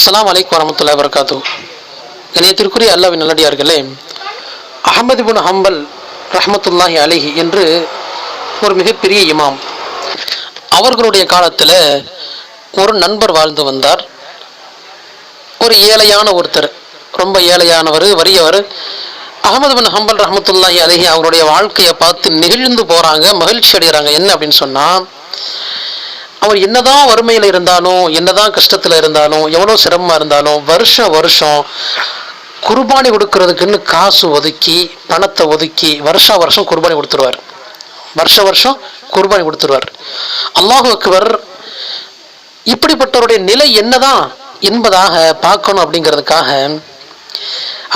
அஸ்ஸலாமு அலைக்கும் வரஹ்மத்துல்லாஹி வபரகாத்துஹு. கண்ணியத்திற்குரிய அல்லாஹ்வின் நல்லடியார்களே, அஹ்மது இப்னு ஹம்பல் ரஹ்மத்துல்லாஹி அலைஹி என்று ஒரு மிகப்பெரிய இமாம். அவர்களுடைய காலத்தில் ஒரு நண்பர் வாழ்ந்து வந்தார். ஒரு ஏழையான ஒருத்தர், ரொம்ப ஏழையானவர், வறியவர். அஹ்மது பின் ஹம்பல் ரஹ்மத்துல்லாஹி அலைஹி அவருடைய வாழ்க்கையை பார்த்து நெகிழ்ந்து போகிறாங்க, மகிழ்ச்சி அடைகிறாங்க. என்ன அப்படின்னு சொன்னால், அவர் என்னதான் வறுமையில் இருந்தாலும், என்னதான் கஷ்டத்தில் இருந்தாலும், எவ்வளோ சிரமமாக இருந்தாலும், வருஷம் குர்பானி கொடுக்கறதுக்குன்னு காசு ஒதுக்கி, பணத்தை ஒதுக்கி வருஷம் குர்பானி கொடுத்துருவார். வருஷம் குர்பானி கொடுத்துருவார். அல்லாஹு அக்பர். இப்படிப்பட்டவருடைய நிலை என்னதான் என்பதாக பார்க்கணும். அப்படிங்கிறதுக்காக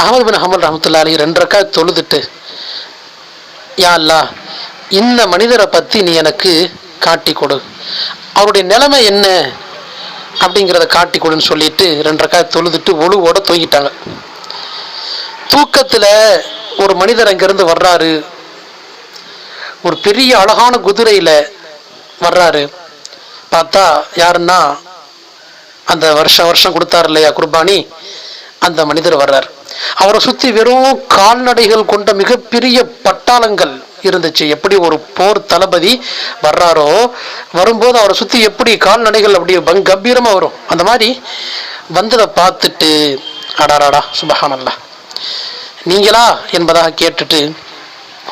அஹ்மது பின் ஹம்பல் ரஹ்மத்துல்லாஹி அலைஹி 2 ரக்காத் தொழுதுட்டு, யா அல்லாஹ், இந்த மனிதரை பற்றி நீ எனக்கு காட்டி கொடு, அவருடைய நிலைமை என்ன அப்படிங்கிறத காட்டி கொடுன்னு சொல்லிட்டு 2 ரக்காத் தொழுதுட்டு ஒழுவோட தூங்கிட்டாங்க. தூக்கத்தில் ஒரு மனிதர் அங்கிருந்து வர்றாரு. ஒரு பெரிய அழகான குதிரையில் வர்றாரு. பார்த்தா யாருன்னா, அந்த வருஷம் கொடுத்தார் இல்லையா குர்பானி, அந்த மனிதர் வர்றார். அவரை சுற்றி வெறும் கால்நடைகள் கொண்ட மிகப்பெரிய பட்டாளங்கள் இருந்துச்சு. எப்படி ஒரு போர் தளபதி வர்றாரோ, வரும்போது அவரை சுற்றி எப்படி கால்நடைகள் அப்படியே கம்பீரமாக வரும், அந்த மாதிரி வந்ததை பார்த்துட்டு, அடாராடா சுபஹானல்லாஹ், நீங்களா என்பதாக கேட்டுட்டு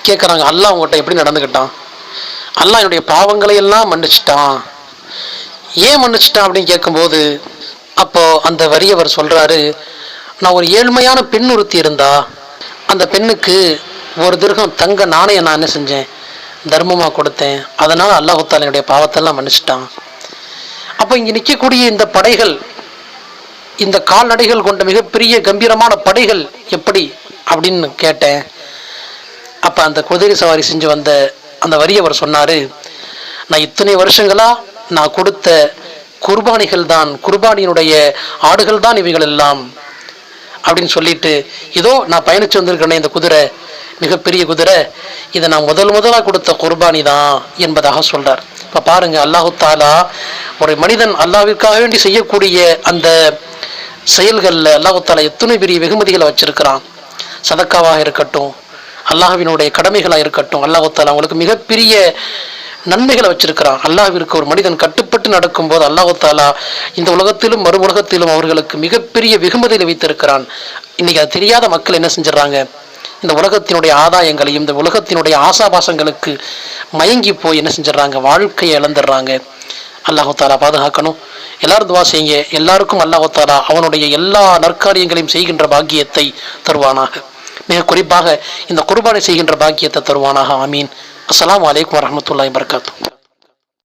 கேட்குறாங்க, அல்லாஹ் உங்கள்கிட்ட எப்படி நடந்துக்கிட்டான்? அல்லாஹ் என்னுடைய பாவங்களை எல்லாம் மன்னிச்சிட்டான். ஏன் மன்னிச்சிட்டான் அப்படின்னு கேட்கும்போது, அப்போது அந்த வறியவர் சொல்கிறாரு, நான் ஒரு ஏழ்மையான பெண் ஒருத்தி இருந்தா, அந்த பெண்ணுக்கு 1 திர்ஹம் தங்க நாணயம் நான் என்ன செஞ்சேன், தர்மமாக கொடுத்தேன். அதனால் அல்லாஹ் தஆலா என்னுடைய பாவத்தெல்லாம் மன்னிச்சிட்டான். அப்போ இங்கே நிற்கக்கூடிய இந்த படைகள், இந்த கால்நடைகள் கொண்ட மிகப்பெரிய கம்பீரமான படைகள் எப்படி அப்படின்னு கேட்டேன். அப்போ அந்த குதிரை சவாரி செஞ்சு வந்த அந்த வறியவர் சொன்னார், நான் இத்தனை வருஷங்களாக நான் கொடுத்த குர்பானிகள் தான், குர்பானியினுடைய ஆடுகள் தான் இவைகள் எல்லாம் அப்படின்னு சொல்லிட்டு, இதோ நான் பயணித்து வந்திருக்கிறேன், இந்த குதிரை மிகப்பெரிய குதிரை, இதை நான் முதலாக கொடுத்த குர்பானி தான் என்பதாக சொல்கிறார். இப்போ பாருங்கள், அல்லாஹு தாலா ஒரு மனிதன் அல்லாஹ்விற்காக வேண்டி செய்யக்கூடிய அந்த செயல்களில் அல்லாஹு தாலா எத்தனை பெரிய வெகுமதிகளை வச்சிருக்கிறான். சதக்காவாக இருக்கட்டும், அல்லாஹ்வினுடைய கடமைகளாக இருக்கட்டும், அல்லாஹு தாலா அவங்களுக்கு மிகப்பெரிய நன்மைகளை வச்சிருக்கிறான். அல்லாஹ்விற்கு ஒரு மனிதன் கட்டுப்பட்டு நடக்கும்போது அல்லாஹு தாலா இந்த உலகத்திலும் மறு உலகத்திலும் அவர்களுக்கு மிகப்பெரிய வெகுமதிகளை வைத்திருக்கிறான். இன்னைக்கு அது தெரியாத மக்கள் என்ன செஞ்சிடறாங்க, இந்த உலகத்தினுடைய ஆதாயங்களையும் இந்த உலகத்தினுடைய ஆசாபாசங்களுக்கு மயங்கி போய் என்ன செஞ்சிடறாங்க, வாழ்க்கையை இழந்துடுறாங்க. அல்லாஹு தாலா பாதுகாக்கணும். எல்லாரும் துவா செய்யுங்க. எல்லாருக்கும் அல்லாஹு தாலா அவனுடைய எல்லா நற்காரியங்களையும் செய்கின்ற பாக்கியத்தை தருவானாக. மிக குறிப்பாக இந்த குர்பானை செய்கின்ற பாக்கியத்தை தருவானாக. ஆமீன். அஸ்ஸலாமு அலைக்கும் வரஹ்மத்துல்லாஹி வபரகாத்துஹு.